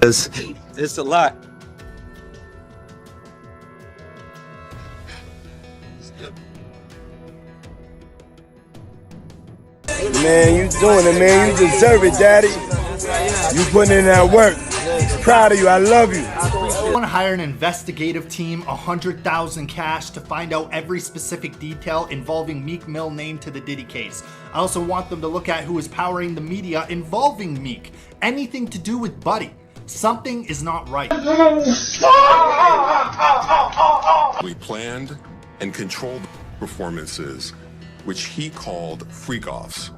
It's a lot. Man, you doing it, man. You deserve it, daddy. You putting in that work. Proud of you. I love you. I want to hire an investigative team, 100,000 cash to find out every specific detail involving Meek Mill named to the Diddy case. I also want them to look at who is powering the media involving Meek. Anything to do with Buddy. Something is not right. We planned and controlled performances, which he called freak-offs.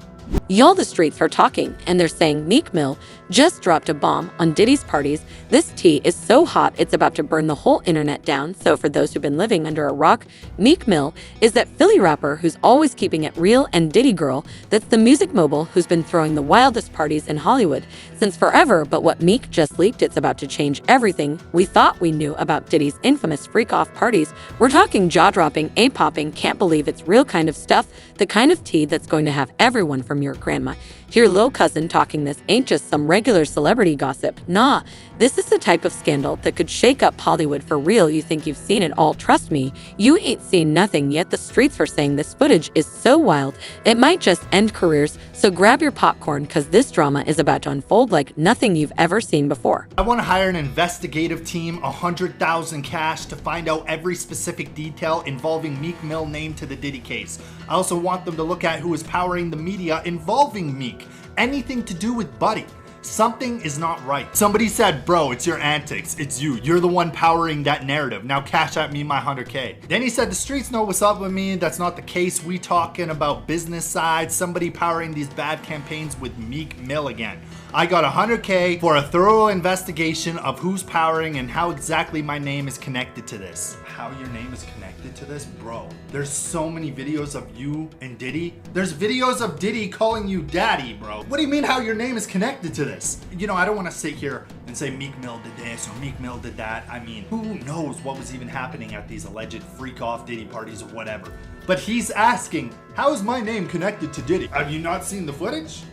Y'all, the streets are talking, and they're saying Meek Mill just dropped a bomb on Diddy's parties. This tea is so hot it's about to burn the whole internet down. So for those who've been living under a rock, Meek Mill is that Philly rapper who's always keeping it real and Diddy girl that's the music mogul who's been throwing the wildest parties in Hollywood since forever. But what Meek just leaked, it's about to change everything we thought we knew about Diddy's infamous freak-off parties. We're talking jaw-dropping, a-popping, can't believe it's real kind of stuff, the kind of tea that's going to have everyone from your grandma. Hear Lil Cousin talking. This ain't just some regular celebrity gossip. Nah, this is the type of scandal that could shake up Hollywood for real. You think you've seen it all. Trust me, you ain't seen nothing yet. The streets are saying this footage is so wild, it might just end careers. So grab your popcorn, cause this drama is about to unfold like nothing you've ever seen before. I want to hire an investigative team, 100,000 cash to find out every specific detail involving Meek Mill named to the Diddy case. I also want them to look at who is powering the media involving Meek. Anything to do with Buddy. Something is not right. Somebody said, bro, it's your antics. It's you. You're the one powering that narrative. Now cash at me my 100K. Then he said, the streets know what's up with me. That's not the case. We talking about business side. Somebody powering these bad campaigns with Meek Mill again. I got 100K for a thorough investigation of who's powering and how exactly my name is connected to this. How your name is connected to this? Bro, there's so many videos of you and Diddy. There's videos of Diddy calling you daddy, bro. What do you mean how your name is connected to this? You know, I don't want to sit here and say Meek Mill did this or Meek Mill did that. I mean, who knows what was even happening at these alleged freak-off Diddy parties or whatever. But he's asking, how is my name connected to Diddy? Have you not seen the footage?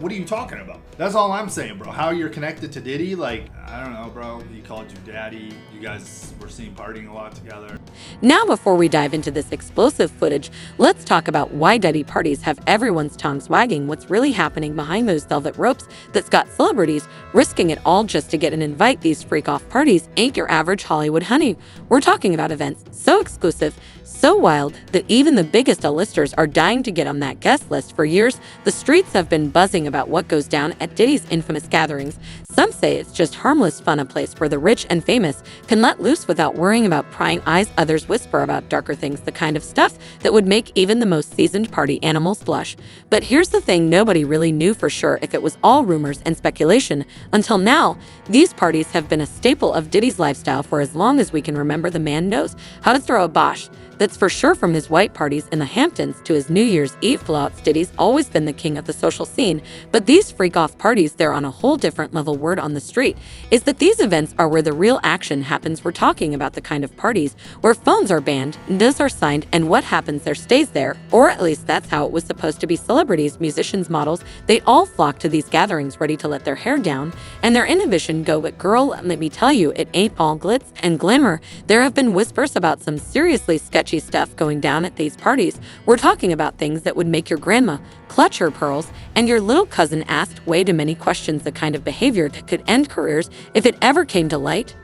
What are you talking about? That's all I'm saying, bro. How you're connected to Diddy? Like, I don't know, bro. He called you daddy. You guys were seen partying a lot together. Now, before we dive into this explosive footage, let's talk about why Diddy parties have everyone's tongues wagging. What's really happening behind those velvet ropes that's got celebrities risking it all just to get an invite. These freak-off parties ain't your average Hollywood honey. We're talking about events so exclusive, so wild, that even the biggest A-listers are dying to get on that guest list. For years, the streets have been buzzing about what goes down at Diddy's infamous gatherings. Some say it's just harmless fun, a place where the rich and famous can let loose without worrying about prying eyes. Others whisper about darker things, the kind of stuff that would make even the most seasoned party animals blush. But here's the thing, nobody really knew for sure if it was all rumors and speculation. Until now, these parties have been a staple of Diddy's lifestyle for as long as we can remember. The man knows how to throw a bosh. That's for sure. From his white parties in the Hamptons to his New Year's Eve blowouts, Diddy's always been the king of the social scene. But these freak-off parties, they're on a whole different level. Word on the street is that these events are where the real action happens. We're talking about the kind of parties where phones are banned, NDAs are signed, and what happens there stays there. Or at least that's how it was supposed to be. Celebrities, musicians, models, they all flock to these gatherings ready to let their hair down and their inhibition go. But girl, let me tell you, it ain't all glitz and glimmer. There have been whispers about some seriously sketchy stuff going down at these parties. We're talking about things that would make your grandma clutch her pearls and your little cousin asked way too many questions, the kind of behavior that could end careers if it ever came to light.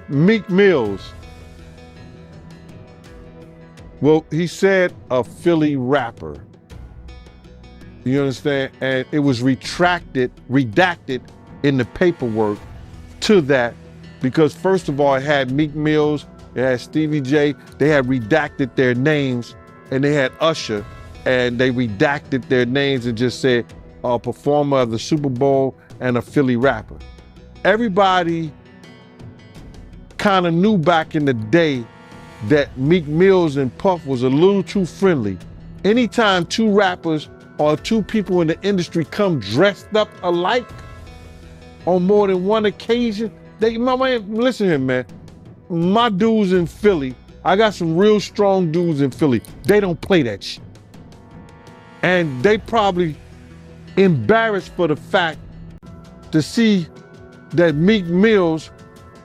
Meek Mills. Well, he said a Philly rapper. You understand? And it was redacted in the paperwork to that because first of all, it had Meek Mills, it had Stevie J, they had redacted their names, and they had Usher, and they redacted their names and just said a performer of the Super Bowl and a Philly rapper. Everybody kind of knew back in the day that Meek Mills and Puff was a little too friendly. Anytime two rappers or two people in the industry come dressed up alike on more than one occasion, listen here, man. My dudes in Philly, I got some real strong dudes in Philly. They don't play that shit. And they probably embarrassed for the fact to see that Meek Mills,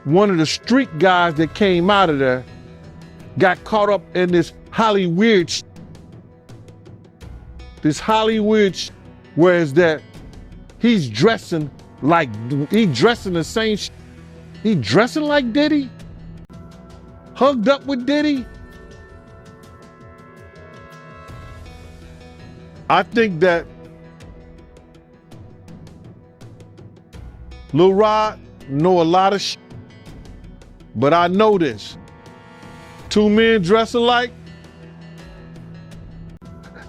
one of the street guys that came out of there, got caught up in this Hollywood, whereas that he's dressing like, he dressing the same, he dressing like Diddy, hugged up with Diddy. I think that Lil Rod know a lot of shit, but I know this. Two men dress alike,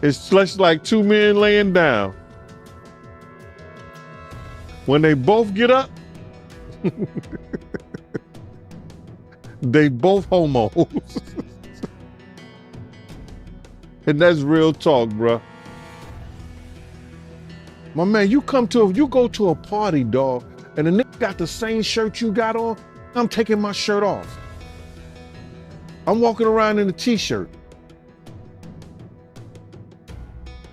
it's just like two men laying down. When they both get up, they both homos. And that's real talk, bruh. My man, you go to a party, dog, and the nigga got the same shirt you got on, I'm taking my shirt off. I'm walking around in a t-shirt.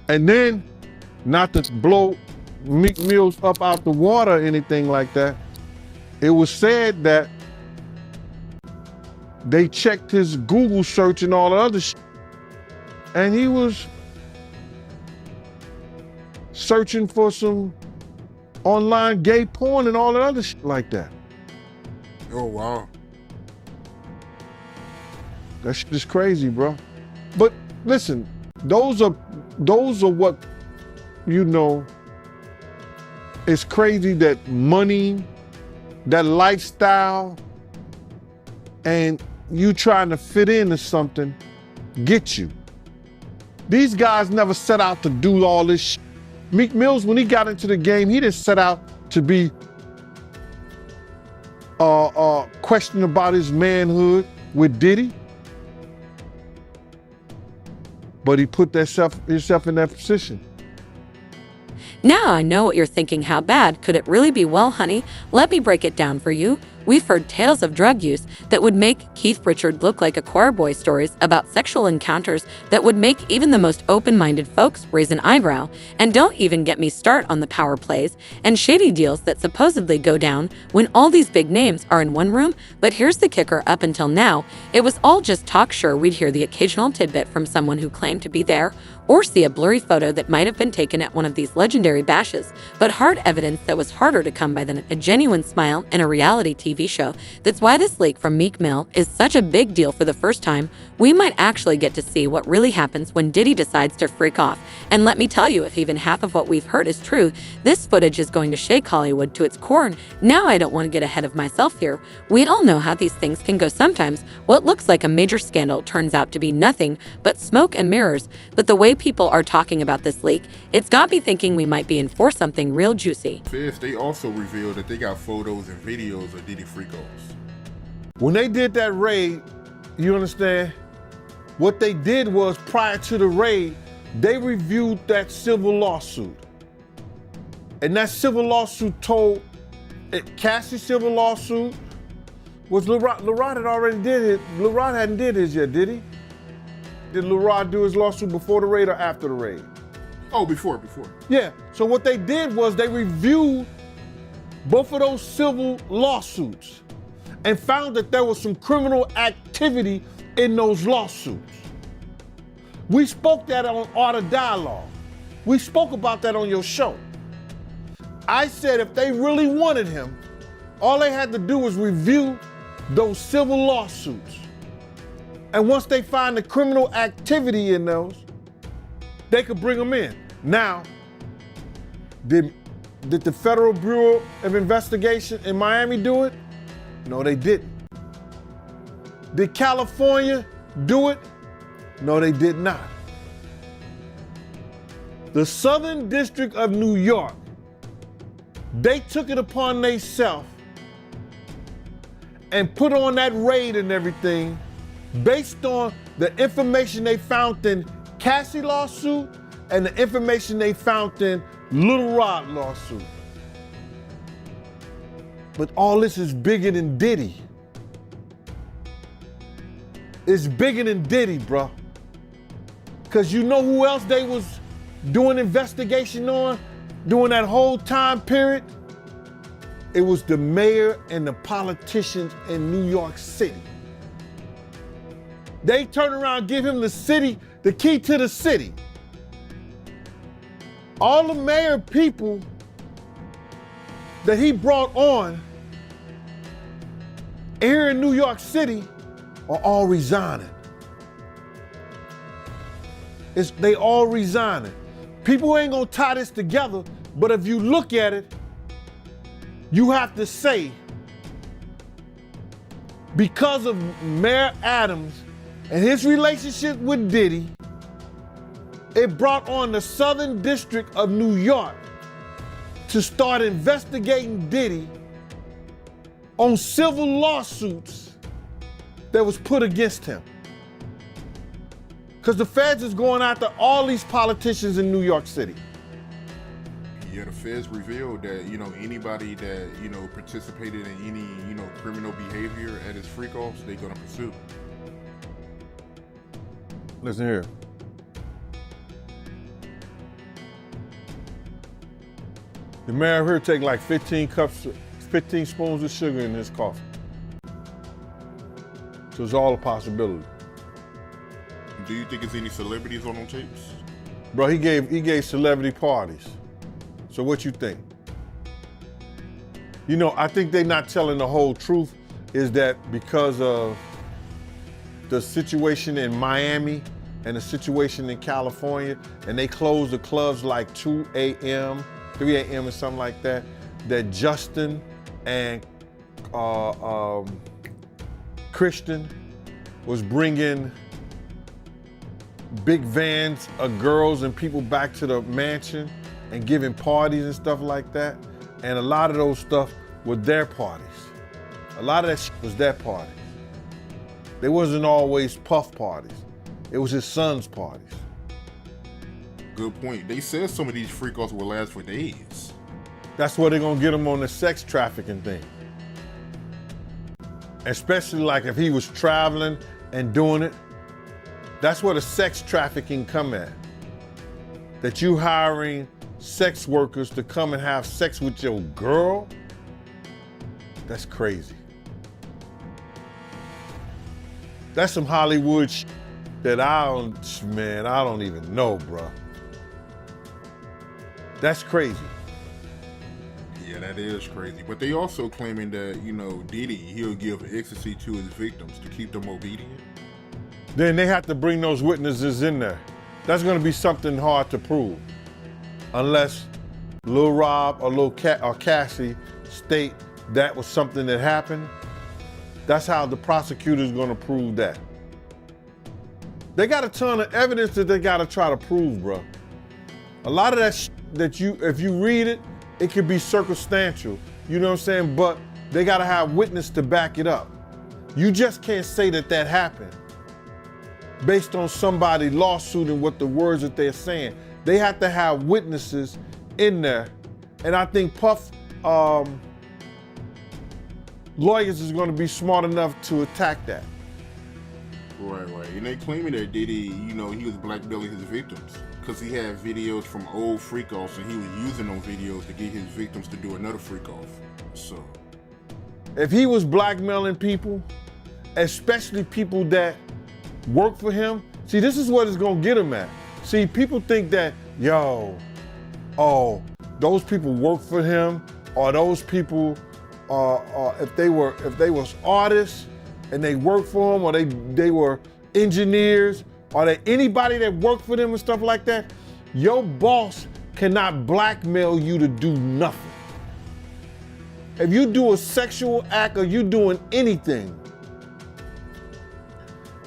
And then, not to blow Meek Mills up out the water or anything like that, it was said that they checked his Google search and all the other shit, and he was searching for some online gay porn and all that other shit like that. Oh, wow. That shit is crazy, bro. But listen, those are what, you know, it's crazy that money, that lifestyle, and you trying to fit into something get you. These guys never set out to do all this shit. Meek Mills, when he got into the game, he didn't set out to be questioning about his manhood with Diddy. But he put himself in that position. Now I know what you're thinking. How bad could it really be? Well, honey, let me break it down for you. We've heard tales of drug use that would make Keith Richards look like a choir boy, stories about sexual encounters that would make even the most open-minded folks raise an eyebrow. And don't even get me start on the power plays and shady deals that supposedly go down when all these big names are in one room. But here's the kicker: up until now, it was all just talk. Sure, we'd hear the occasional tidbit from someone who claimed to be there, or see a blurry photo that might have been taken at one of these legendary bashes, but hard evidence that was harder to come by than a genuine smile in a reality TV show. That's why this leak from Meek Mill is such a big deal. For the first time, we might actually get to see what really happens when Diddy decides to freak off. And let me tell you, if even half of what we've heard is true, this footage is going to shake Hollywood to its core. Now, I don't want to get ahead of myself here. We all know how these things can go sometimes. What looks like a major scandal turns out to be nothing but smoke and mirrors. But the way people are talking about this leak, it's got me thinking we might be in for something real juicy. They also revealed that they got photos and videos of Diddy freak-offs. When they did that raid, you understand, what they did was, prior to the raid, they reviewed that civil lawsuit. And that civil lawsuit told, Cassie's civil lawsuit was Lil Rod had already did it. Lil Rod hadn't did his yet, did he? Did Lil Rod do his lawsuit before the raid or after the raid? Oh, before. Yeah, so what they did was they reviewed both of those civil lawsuits and found that there was some criminal activity in those lawsuits. We spoke that on Art of Dialogue. We spoke about that on your show. I said if they really wanted him, all they had to do was review those civil lawsuits. And once they find the criminal activity in those, they could bring him in. Now, did the Federal Bureau of Investigation in Miami do it? No, they didn't. Did California do it? No, they did not. The Southern District of New York, they took it upon themselves and put on that raid and everything based on the information they found in Cassie lawsuit and the information they found in Lil Rod lawsuit. But all this is bigger than Diddy. It's bigger than Diddy, bro. Cause you know who else they was doing investigation on during that whole time period? It was the mayor and the politicians in New York City. They turn around and give him the city, the key to the city. All the mayor people that he brought on here in New York City are all resigning. They all resigning. People ain't gonna tie this together, but if you look at it, you have to say, because of Mayor Adams and his relationship with Diddy, it brought on the Southern District of New York to start investigating Diddy on civil lawsuits that was put against him. Because the feds is going after all these politicians in New York City. Yeah, the feds revealed that, anybody that, participated in any, criminal behavior at his freak-offs, they're gonna pursue. Listen here. The mayor here take like 15 spoons of sugar in his coffee. So it's all a possibility. Do you think there's any celebrities on them tapes? Bro, he gave celebrity parties. So what you think? I think they're not telling the whole truth, is that because of the situation in Miami and the situation in California, and they closed the clubs like 2 a.m., 3 a.m. or something like that, that Justin and Christian was bringing big vans of girls and people back to the mansion and giving parties and stuff like that. And a lot of those stuff were their parties. A lot of that shit was their parties. They wasn't always Puff parties. It was his son's parties. Good point. They said some of these freak-offs will last for days. That's where they're gonna get him on the sex trafficking thing. Especially like if he was traveling and doing it. That's where the sex trafficking come at. That you hiring sex workers to come and have sex with your girl, that's crazy. That's some Hollywood shit that I don't even know, bro. That's crazy. Yeah, that is crazy. But they also claiming that, Diddy, he'll give ecstasy to his victims to keep them obedient. Then they have to bring those witnesses in there. That's gonna be something hard to prove. Unless Lil Rob or or Cassie state that was something that happened. That's how the prosecutor's gonna prove that. They got a ton of evidence that they gotta try to prove, bro. A lot of that that if you read it, it could be circumstantial, you know what I'm saying? But they gotta have witness to back it up. You just can't say that happened based on somebody lawsuit and what the words that they're saying. They have to have witnesses in there. And I think Puff lawyers is gonna be smart enough to attack that. Right. And they claiming that Diddy, he was blackmailing his victims because he had videos from old freak-offs and he was using those videos to get his victims to do another freak-off. So, if he was blackmailing people, especially people that work for him, see, this is what it's gonna get him at. See, people think that, those people work for him, or those people, if they was artists and they worked for him, or they were engineers, or anybody that worked for them and stuff like that, your boss cannot blackmail you to do nothing. If you do a sexual act or you doing anything,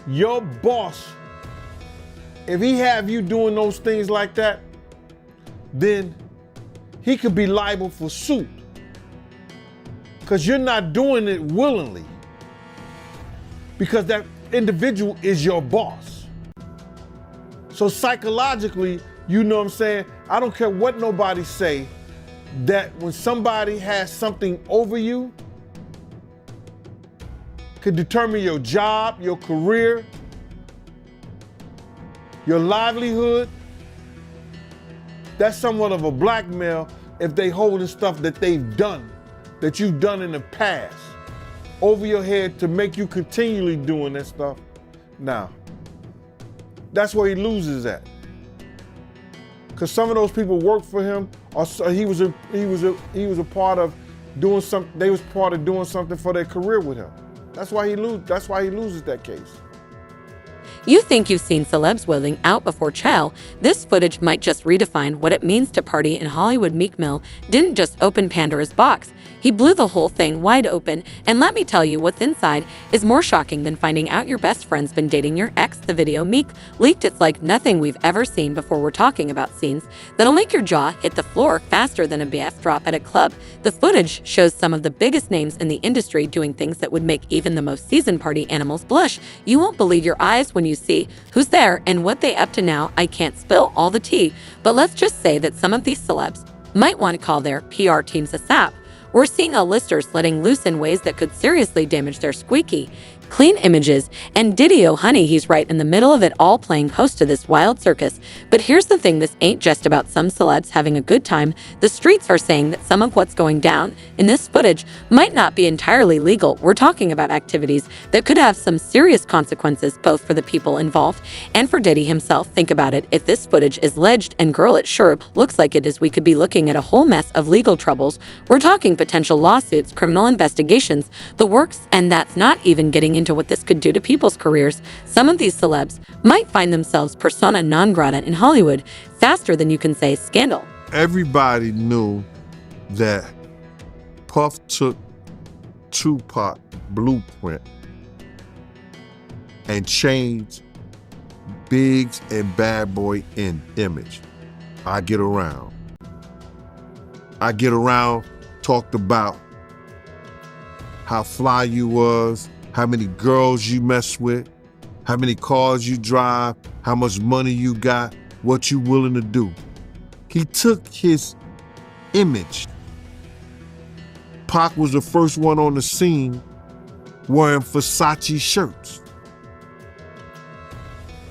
your boss, if he have you doing those things like that, then he could be liable for suit. Because you're not doing it willingly. Because that individual is your boss. So psychologically, you know what I'm saying? I don't care what nobody say, that when somebody has something over you, could determine your job, your career, your livelihood. That's somewhat of a blackmail if they holding stuff that they've done that you've done in the past over your head to make you continually doing that stuff. Now, that's where he loses at. Because some of those people worked for him, or he was a part of doing something. They was part of doing something for their career with him. That's why he loses that case. You think you've seen celebs wailing out before trial? This footage might just redefine what it means to party in Hollywood. Meek Mill didn't just open Pandora's box. He blew the whole thing wide open, and let me tell you, what's inside is more shocking than finding out your best friend's been dating your ex. The video Meek leaked, it's like nothing we've ever seen before. We're talking about scenes that'll make your jaw hit the floor faster than a BF drop at a club. The footage shows some of the biggest names in the industry doing things that would make even the most seasoned party animals blush. You won't believe your eyes when you see who's there and what they up to now. I can't spill all the tea, but let's just say that some of these celebs might want to call their PR teams a sap. We're seeing A-listers letting loose in ways that could seriously damage their squeaky clean images, and Diddy, oh honey, he's right in the middle of it all, playing host to this wild circus. But here's the thing, this ain't just about some celebs having a good time. The streets are saying that some of what's going down in this footage might not be entirely legal. We're talking about activities that could have some serious consequences, both for the people involved and for Diddy himself. Think about it, if this footage is alleged, and girl, it sure looks like it is, we could be looking at a whole mess of legal troubles. We're talking potential lawsuits, criminal investigations, the works, and that's not even getting into what this could do to people's careers. Some of these celebs might find themselves persona non grata in Hollywood faster than you can say scandal. Everybody knew that Puff took Tupac blueprint and changed Biggs and Bad Boy in image. I Get Around talked about how fly you was, how many girls you mess with, how many cars you drive, how much money you got, what you willing to do. He took his image. Pac was the first one on the scene wearing Versace shirts.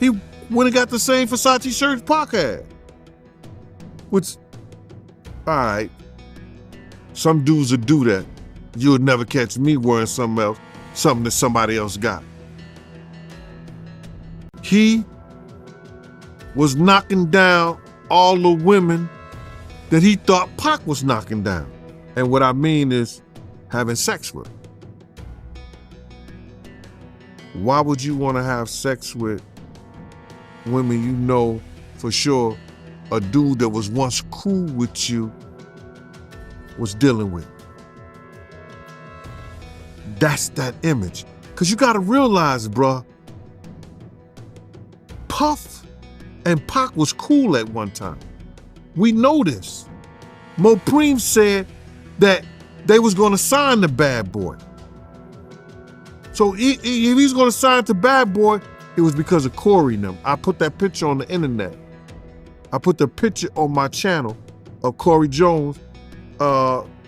He went and got the same Versace shirts Pac had. Which, all right, some dudes would do that. You would never catch me wearing something else, something that somebody else got. He was knocking down all the women that he thought Pac was knocking down. And what I mean is having sex with. Why would you want to have sex with women you know for sure a dude that was once cool with you was dealing with? That's that image. Because you got to realize, bruh, Puff and Pac was cool at one time. We know this. Mopreme said that they was going to sign the Bad Boy. So if he's going to sign to Bad Boy, it was because of Corey and them. I put that picture on the internet. I put the picture on my channel of Corey Jones.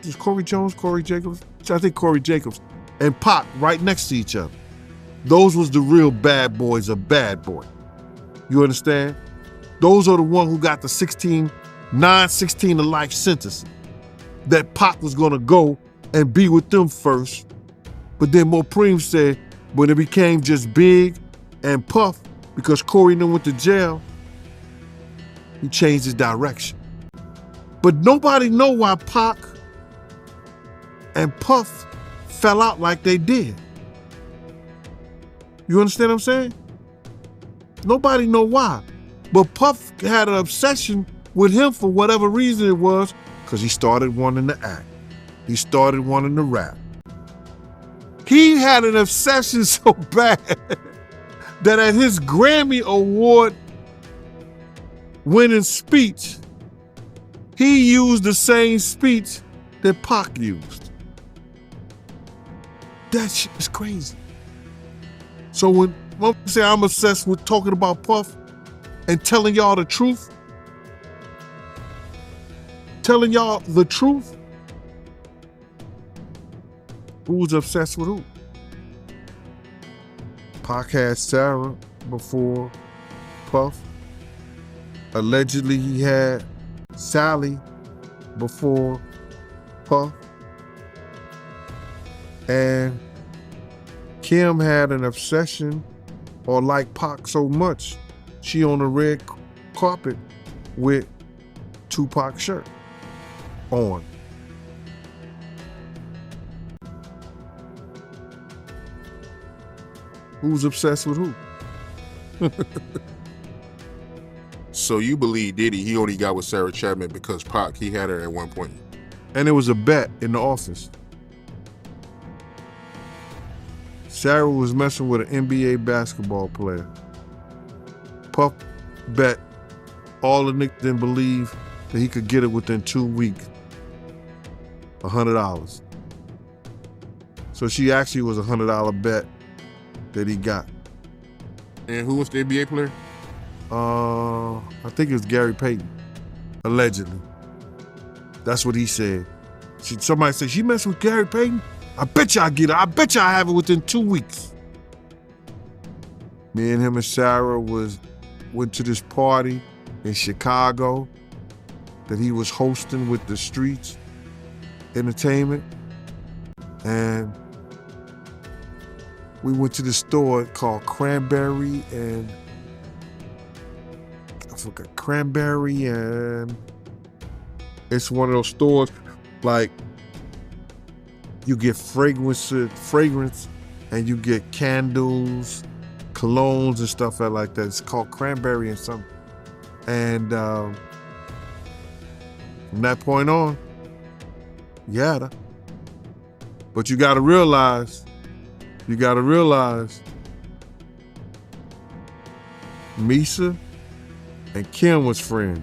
Is Corey Jones, Corey Jacobs? I think Corey Jacobs and Pac right next to each other. Those was the real bad boys of Bad Boy. You understand? Those are the ones who got the 16 to life sentences. That Pac was gonna go and be with them first. But then Mopreme said when it became just Big and Puff, because Corey and them went to jail, he changed his direction. But nobody know why Pac and Puff fell out like they did. You understand what I'm saying? Nobody know why. But Puff had an obsession with him for whatever reason it was, because he started wanting to act. He started wanting to rap. He had an obsession so bad that at his Grammy Award winning speech, he used the same speech that Pac used. That shit is crazy. So when I say I'm obsessed with talking about Puff and telling y'all the truth, who's obsessed with who? Pac had Sarah before Puff. Allegedly he had Sally before Puff. And Kim had an obsession or liked Pac so much, she on the red carpet with Tupac shirt on. Who's obsessed with who? So you believe Diddy, he only got with Sarah Chapman because Pac, he had her at one point. And it was a bet in the office. Sarah was messing with an NBA basketball player. Puff bet all the niggas didn't believe that he could get it within 2 weeks. $100. So she actually was a $100 bet that he got. And who was the NBA player? I think it was Gary Payton, allegedly. That's what he said. Somebody said, she messed with Gary Payton? I bet you I get it. I bet you I have it within 2 weeks. Me and him and Sarah went to this party in Chicago that he was hosting with the Streets Entertainment. And we went to this store called Cranberry and it's one of those stores like you get fragrance and you get candles, colognes and stuff like that. It's called Cranberry and something. And from that point on, you had her. But you gotta realize, Misa and Kim was friends.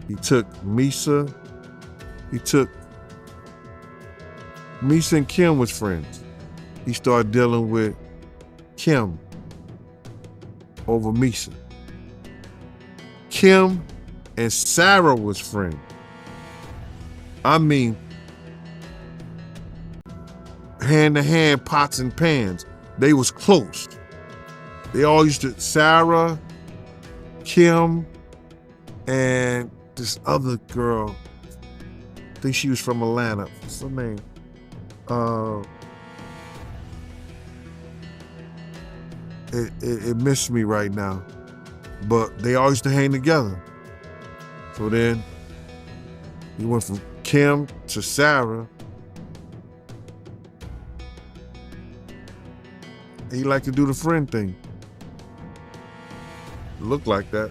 Misa and Kim was friends. He started dealing with Kim over Misa. Kim and Sarah was friends. I mean, hand to hand, pots and pans. They was close. They all used to, Sarah, Kim, and this other girl, I think she was from Atlanta. What's her name? It missed me right now. But they all used to hang together. So then, he went from Kim to Sarah. He liked to do the friend thing. Looked like that.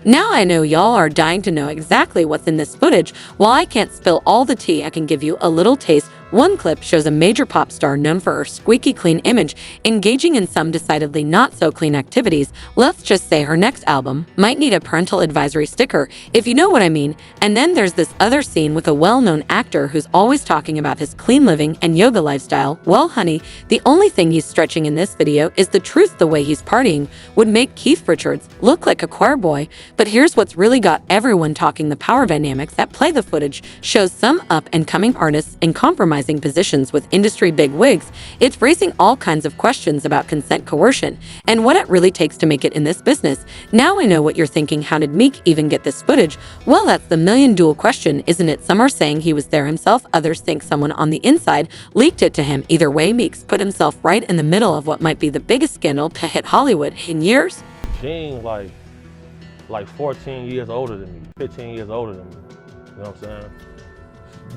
Now I know y'all are dying to know exactly what's in this footage. While I can't spill all the tea, I can give you a little taste. One clip shows a major pop star known for her squeaky clean image engaging in some decidedly not so clean activities. Let's just say her next album might need a parental advisory sticker, if you know what I mean. And then there's this other scene with a well-known actor who's always talking about his clean living and yoga lifestyle. Well, honey, the only thing he's stretching in this video is the truth. The way he's partying would make Keith Richards look like a choir boy. But here's what's really got everyone talking. The power dynamics that play. The footage shows some up-and-coming artists in compromising positions with industry bigwigs. It's raising all kinds of questions about consent, coercion, and what it really takes to make it in this business. Now I know what you're thinking. How did Meek even get this footage? Well, that's the million-dollar question, isn't it? Some are saying he was there himself. Others think someone on the inside leaked it to him. Either way, Meek's put himself right in the middle of what might be the biggest scandal to hit Hollywood in years. Gene, like 14 years older than me, 15 years older than me, you know what I'm saying?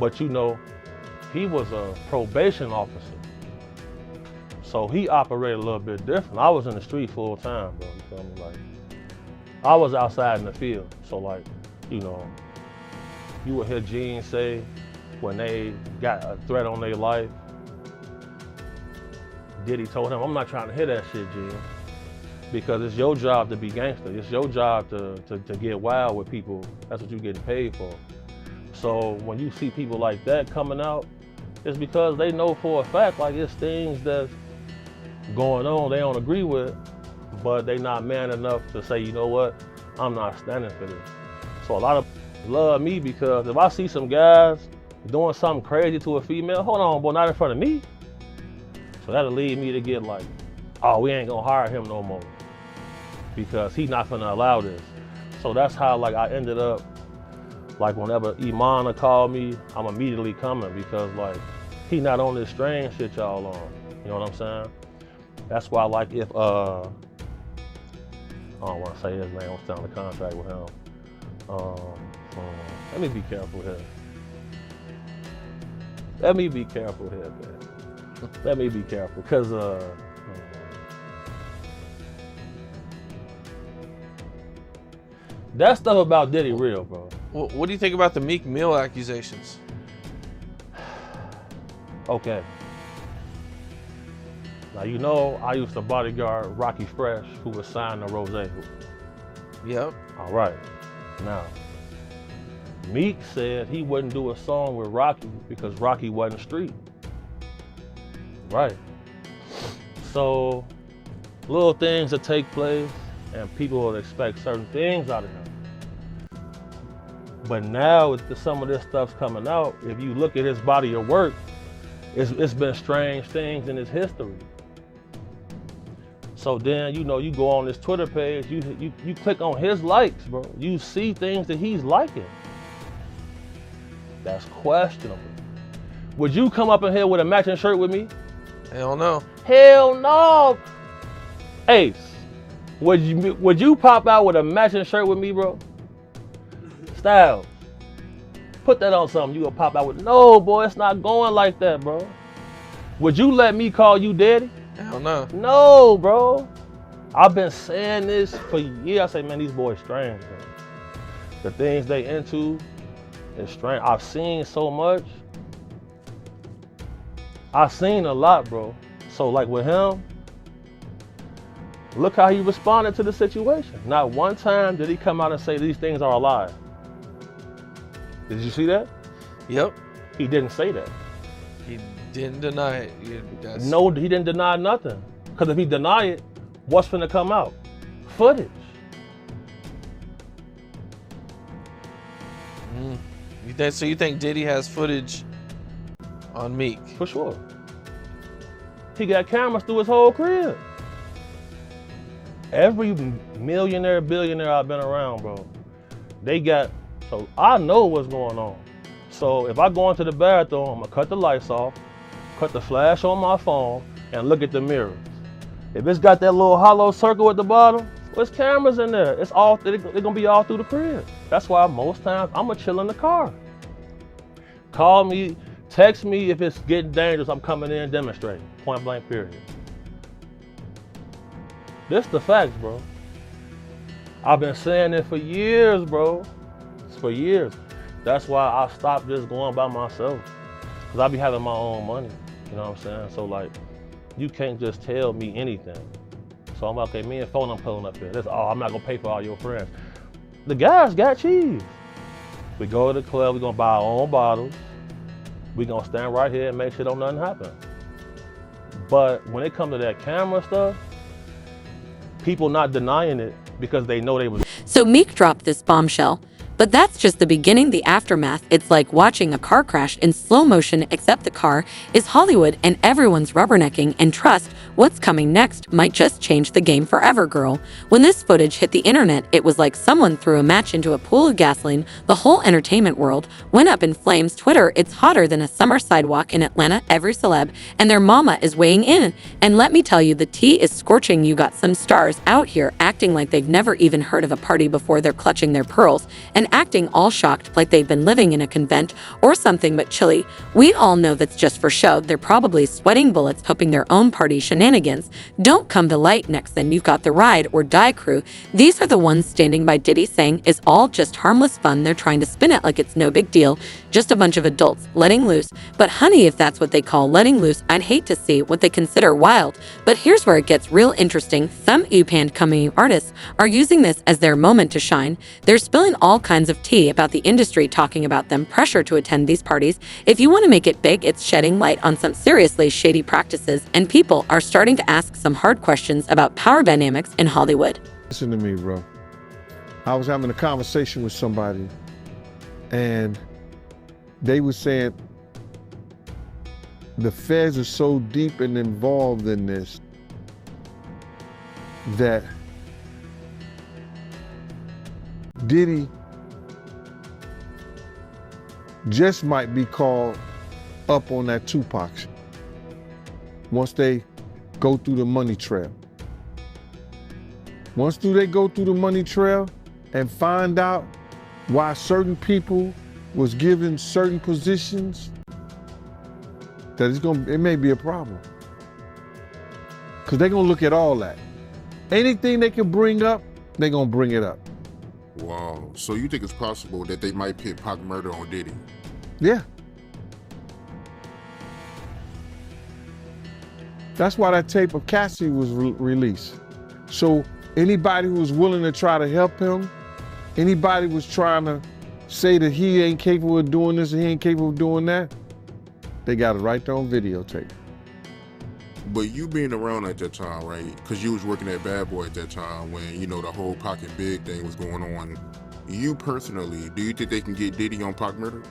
But you know, he was a probation officer. So he operated a little bit different. I was in the street full time, bro, you feel me? Like, I was outside in the field. So like, you know, you would hear Gene say when they got a threat on their life, Diddy told him, I'm not trying to hear that shit, Gene. Because it's your job to be gangster. It's your job to get wild with people. That's what you're getting paid for. So when you see people like that coming out, it's because they know for a fact, like, it's things that's going on they don't agree with, but they not man enough to say, you know what, I'm not standing for this. So a lot of love me because if I see some guys doing something crazy to a female, hold on, boy, not in front of me. So that'll lead me to get like, oh, we ain't gonna hire him no more because he's not gonna allow this. So that's how like I ended up, like whenever Imana called me, I'm immediately coming because like he not on this strange shit y'all on. You know what I'm saying? That's why, like, if I don't want to say his name, I'm still on the contract with him. Let me be careful here. Let me be careful here, man. Let me be careful, cause that stuff about Diddy real, bro. Well, what do you think about the Meek Mill accusations? Okay. Now, you know, I used to bodyguard Rocky Fresh, who was signed to Rose. Yep. All right. Now, Meek said he wouldn't do a song with Rocky because Rocky wasn't street. Right. So, little things that take place, and people will expect certain things out of him. But now, with some of this stuff's coming out, if you look at his body of work, it's been strange things in his history. So then, you know, you go on this Twitter page, you click on his likes, bro. You see things that he's liking. That's questionable. Would you come up in here with a matching shirt with me? Hell no. Hell no. Ace, would you pop out with a matching shirt with me, bro? Styles, put that on something you gonna pop out with. No, boy, it's not going like that, bro. Would you let me call you daddy? Hell no. No, bro. I've been saying this for years. I say, man, these boys strange, man. The things they into is strange. I've seen so much. I've seen a lot, bro. So like with him, look how he responded to the situation. Not one time did he come out and say these things are a lie. Did you see that? Yep. He didn't say that. He didn't deny it. No, he didn't deny nothing. Because if he deny it, what's finna come out? Footage. So you think Diddy has footage on Meek? For sure. He got cameras through his whole crib. Every millionaire, billionaire I've been around, bro, they got, so I know what's going on. So if I go into the bathroom, I'm gonna cut the lights off, cut the flash on my phone, and look at the mirrors. If it's got that little hollow circle at the bottom, there's cameras in there. It's all, they're gonna be all through the crib. That's why most times I'm gonna chill in the car. Call me, text me if it's getting dangerous, I'm coming in demonstrating, point blank period. This the facts, bro. I've been saying it for years, bro. It's for years. That's why I stopped just going by myself. Cause I be having my own money, you know what I'm saying? So like, you can't just tell me anything. So I'm like, okay, me and phone, I'm pulling up here. That's all, I'm not gonna pay for all your friends. The guys got cheese. We go to the club, we gonna buy our own bottles. We gonna stand right here and make sure don't nothing happen. But when it comes to that camera stuff, people not denying it because they know they was. So Meek dropped this bombshell. But that's just the beginning, the aftermath. It's like watching a car crash in slow motion, except the car is Hollywood and everyone's rubbernecking, and trust, what's coming next might just change the game forever, girl. When this footage hit the internet, it was like someone threw a match into a pool of gasoline. The whole entertainment world went up in flames. Twitter, it's hotter than a summer sidewalk in Atlanta. Every celeb and their mama is weighing in. And let me tell you, the tea is scorching. You got some stars out here acting like they've never even heard of a party before. They're clutching their pearls and acting all shocked like they've been living in a convent or something, but chilly. We all know that's just for show. They're probably sweating bullets hoping their own party shenanigans don't come to light. Next, then you've got the ride or die crew. These are the ones standing by Diddy saying it's all just harmless fun. They're trying to spin it like it's no big deal, just a bunch of adults letting loose. But honey, if that's what they call letting loose, I'd hate to see what they consider wild. But here's where it gets real interesting. Some up-and-coming artists are using this as their moment to shine. They're spilling all kinds of tea about the industry, talking about them pressure to attend these parties. If you want to make it big, it's shedding light on some seriously shady practices, and people are starting to ask some hard questions about power dynamics in Hollywood. Listen to me, bro. I was having a conversation with somebody, and they were saying the feds are so deep and involved in this that Diddy just might be called up on that Tupac shit. Once they go through the money trail. Once they go through the money trail and find out why certain people was given certain positions, that it may be a problem. Because they're gonna look at all that. Anything they can bring up, they're gonna bring it up. Wow. So you think it's possible that they might pit Pac murder on Diddy? Yeah. That's why that tape of Cassie was released. So anybody who was willing to try to help him, anybody was trying to say that he ain't capable of doing this and he ain't capable of doing that, they got it right there on videotape. But you being around at that time, right? Because you was working at Bad Boy at that time when, you know, the whole Pac and Big thing was going on. You personally, do you think they can get Diddy on Pac murder?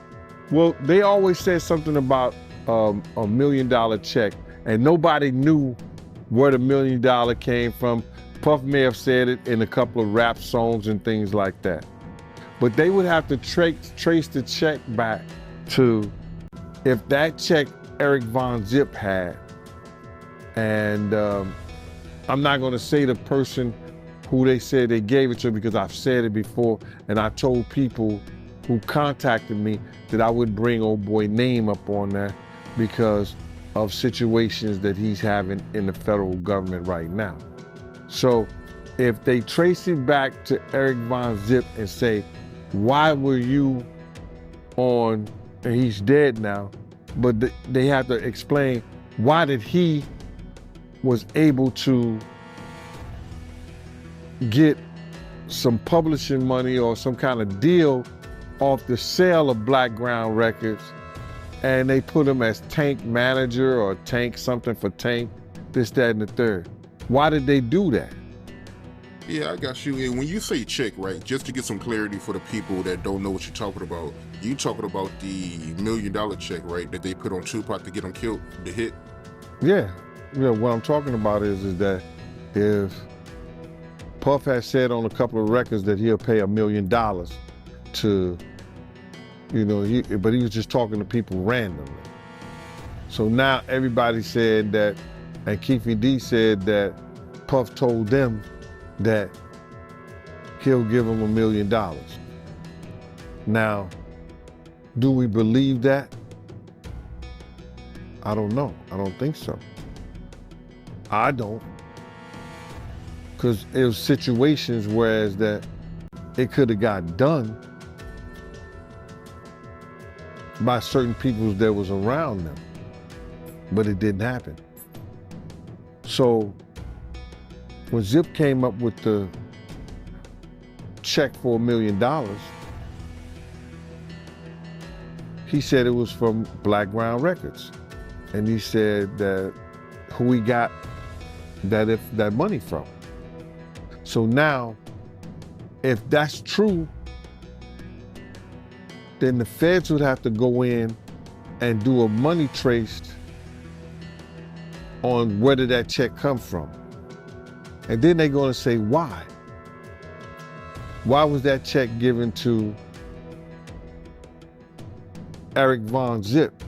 Well, they always said something about $1 million check, and nobody knew where the $1 million came from. Puff may have said it in a couple of rap songs and things like that. But they would have to trace the check back to if that check Eric Von Zip had. And I'm not gonna say the person who they said they gave it to because I've said it before, and I told people who contacted me that I wouldn't bring old boy name up on that because of situations that he's having in the federal government right now. So if they trace it back to Eric Von Zip and say, why were you on, and he's dead now, but they have to explain why did he was able to get some publishing money or some kind of deal off the sale of Black Ground Records, and they put him as Tank manager or Tank something for Tank, this, that, and the third. Why did they do that? Yeah, I got you. And when you say check, right, just to get some clarity for the people that don't know what you're talking about, you talking about the $1 million check, right, that they put on Tupac to get him killed, the hit? Yeah. What I'm talking about is that if Puff has said on a couple of records that he'll pay $1 million to, you know, but he was just talking to people randomly. So now everybody said that, and Keefy D said that Puff told them that he'll give them $1 million. Now, do we believe that? I don't know. I don't think so. I don't. Because it was situations whereas that it could have got done by certain people that was around them, but it didn't happen. So when Zip came up with the check for $1 million, he said it was from Black Ground Records. And he said that who he got that money from. So now, if that's true, then the feds would have to go in and do a money trace on where did that check come from. And then they're gonna say why. Why was that check given to Eric Von Zip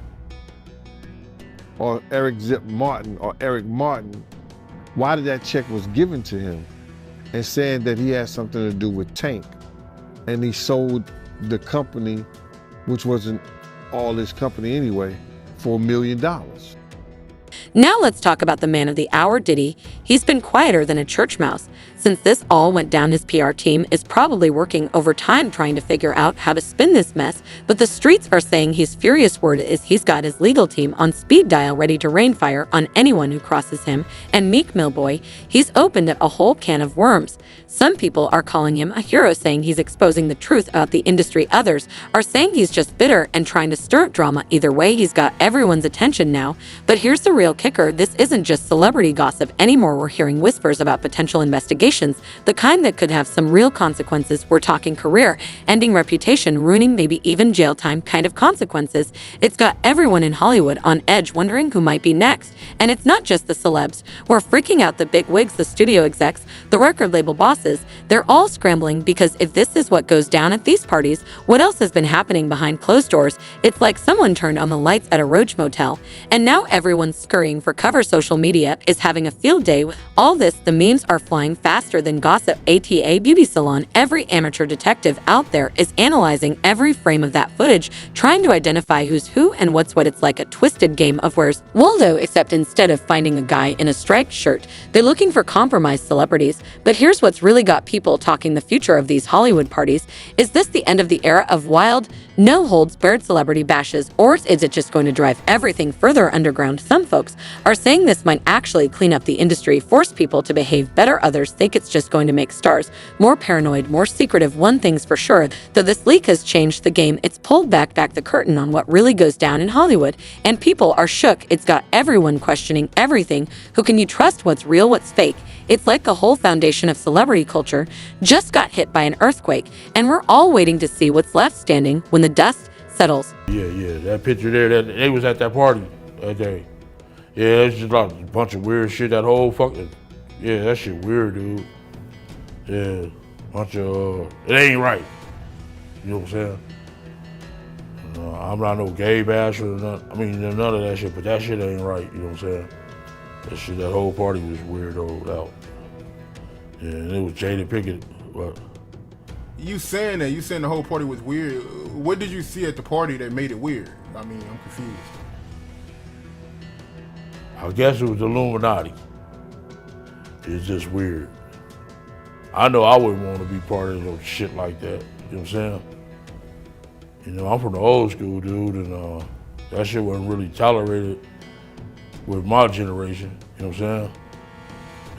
or Eric Zip Martin or Eric Martin? Why did that check was given to him? And saying that he had something to do with Tank. And he sold the company, which wasn't all his company anyway, for $1 million. Now let's talk about the man of the hour, Diddy. He's been quieter than a church mouse. Since this all went down, his PR team is probably working overtime trying to figure out how to spin this mess, but the streets are saying his furious word is he's got his legal team on speed dial ready to rain fire on anyone who crosses him, and Meek Millboy, he's opened up a whole can of worms. Some people are calling him a hero, saying he's exposing the truth about the industry. Others are saying he's just bitter and trying to stir up drama. Either way, he's got everyone's attention now, but here's the real real kicker, this isn't just celebrity gossip anymore. We're hearing whispers about potential investigations, the kind that could have some real consequences. We're talking career, ending reputation, ruining, maybe even jail time kind of consequences. It's got everyone in Hollywood on edge, wondering who might be next. And it's not just the celebs. We're freaking out. The big wigs, the studio execs, the record label bosses. They're all scrambling, because if this is what goes down at these parties, what else has been happening behind closed doors? It's like someone turned on the lights at a Roach motel, and now everyone's scurrying for cover. Social media is having a field day with all this. The memes are flying faster than gossip. ATA beauty salon. Every amateur detective out there is analyzing every frame of that footage, trying to identify who's who and what's what. It's like a twisted game of Where's Waldo, except instead of finding a guy in a striped shirt, they're looking for compromised celebrities. But here's what's really got people talking: the future of these Hollywood parties. Is this the end of the era of wild, no-holds-barred celebrity bashes, or is it just going to drive everything further underground? Some folks are saying this might actually clean up the industry, force people to behave better. Others think it's just going to make stars more paranoid, more secretive. One thing's for sure, though, this leak has changed the game. It's pulled back the curtain on what really goes down in Hollywood, and people are shook. It's got everyone questioning everything. Who can you trust? What's real? What's fake? It's like the whole foundation of celebrity culture just got hit by an earthquake, and we're all waiting to see what's left standing when the dust settles. Yeah, that picture there, that they was at that party that day. Yeah, it's just like a bunch of weird shit. That whole fucking, yeah, that shit weird, dude. Yeah, bunch of, it ain't right. You know what I'm saying? I'm not no gay basher or nothing. I mean, none of that shit, but that shit ain't right. You know what I'm saying? That shit, that whole party was weird out. Yeah, and it was Jada Pinkett, but. You saying that? You saying the whole party was weird? What did you see at the party that made it weird? I mean, I'm confused. I guess it was the Illuminati. It's just weird. I know I wouldn't want to be part of no shit like that. You know what I'm saying? You know, I'm from the old school, dude, and that shit wasn't really tolerated with my generation. You know what I'm saying?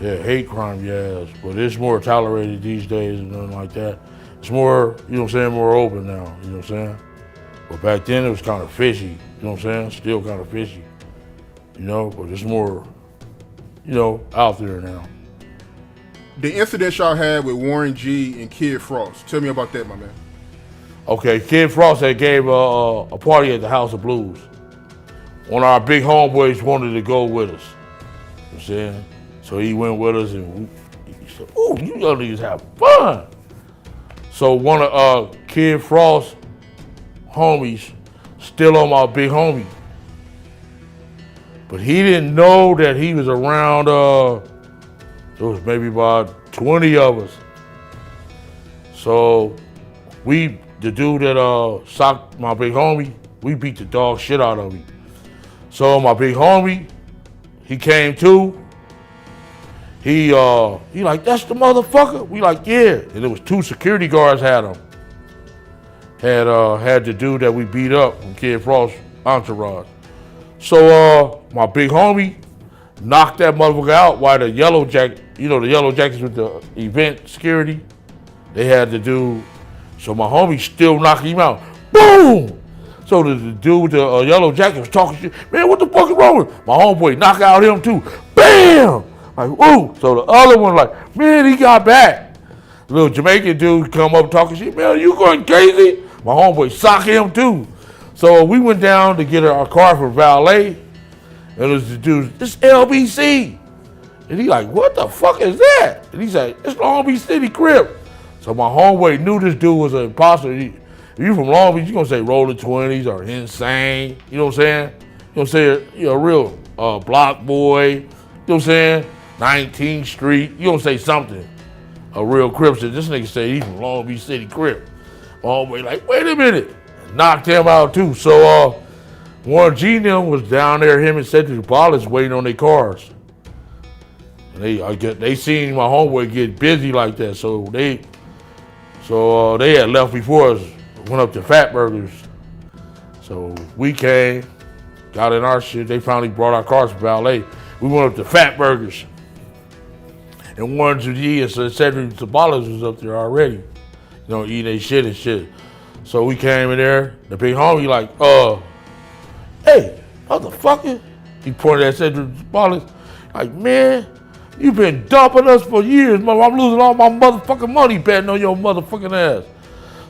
Yeah, hate crime, yes, but it's more tolerated these days and nothing like that. It's more, you know what I'm saying, more open now, you know what I'm saying? But back then it was kind of fishy, you know what I'm saying? Still kind of fishy, you know, but it's more, you know, out there now. The incident y'all had with Warren G and Kid Frost, tell me about that, my man. Okay, Kid Frost had gave a party at the House of Blues. One of our big homeboys wanted to go with us, you know what I'm saying? So he went with us and he said, "Ooh, you young niggas have fun." So one of Kid Frost's homies still on my big homie. But he didn't know that he was around, there was maybe about 20 of us. So the dude that socked my big homie, we beat the dog shit out of him. So my big homie, he came to. He like, "That's the motherfucker?" We like, "Yeah." And there was 2 security guards had him. Had the dude that we beat up from Kid Frost's entourage. So my big homie knocked that motherfucker out while the yellow jacket, you know, the yellow jackets with the event security, they had the dude. So my homie still knocking him out. Boom! So the dude with the yellow jacket was talking shit. "Man, what the fuck is wrong with him?" My homeboy knocked out him too. Bam! Like, ooh. So the other one like, "Man, he got back." The little Jamaican dude come up talking shit. "Man, are you going crazy?" My homeboy socked him too. So we went down to get our car for valet. And it was the dude, "This LBC." And he like, "What the fuck is that?" And he said, "It's Long Beach City Crip." So my homeboy knew this dude was an imposter. If you from Long Beach, you gonna say Rolling 20s or Insane. You know what I'm saying? You gonna say, you know, a real block boy. You know what I'm saying? 19th Street. You gonna say something. A real Crip. So this nigga say he from Long Beach City Crip. My homeboy like, "Wait a minute." Knocked him out too. So Warren G and them was down there, him and Cedric Wallace waiting on their cars. And they seen my homeboy get busy like that, so they had left before us, went up to Fat Burgers. So we came, got in our shit. They finally brought our cars for valet. We went up to Fat Burgers. And Warren G and Cedric Wallace was up there already, you know, eating their shit and shit. So we came in there, the big homie like, "Hey, motherfucker, He pointed at Cedric Wallace, like, man, you been dumping us for years, mother. I'm losing all my motherfucking money betting on your motherfucking ass.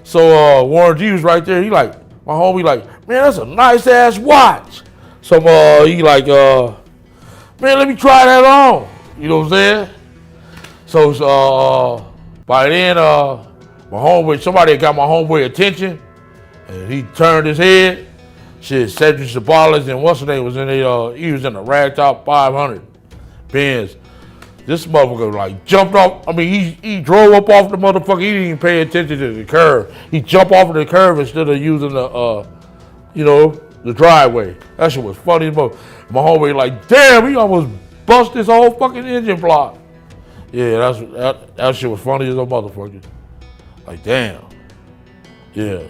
So Warren G was right there. He like, my homie like, man, that's a nice ass watch. So he like, man, let me try that on. You know what I'm saying? So by then, my homeboy, somebody had got my homeboy attention, and he turned his head. Shit, Cedric Sabalas and what's his name was in he was in a ragtop 500 Benz. This motherfucker like jumped off. I mean, he drove up off the motherfucker. He didn't even pay attention to the curve. He jumped off of the curve instead of using the, the driveway. That shit was funny as fuck. My homeboy like, damn, he almost bust his whole fucking engine block. Yeah, that shit was funny as a motherfucker. Like, damn. Yeah.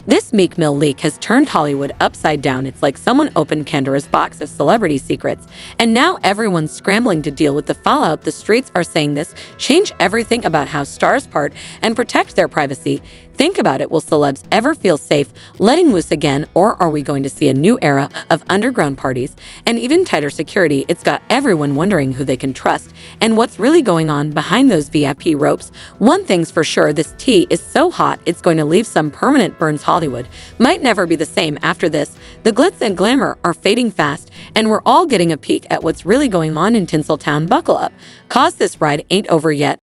This Meek Mill leak has turned Hollywood upside down. It's like someone opened Pandora's box of celebrity secrets, and now everyone's scrambling to deal with the fallout. The streets are saying this change everything about how stars part and protect their privacy. Think about it. Will celebs ever feel safe letting loose again, or are we going to see a new era of underground parties and even tighter security? It's got everyone wondering who they can trust and what's really going on behind those VIP ropes. One thing's for sure, this tea is so hot, it's going to leave some permanent burns. Hollywood might never be the same after this. The glitz and glamour are fading fast, and we're all getting a peek at what's really going on in Tinseltown. Buckle up, cause this ride ain't over yet.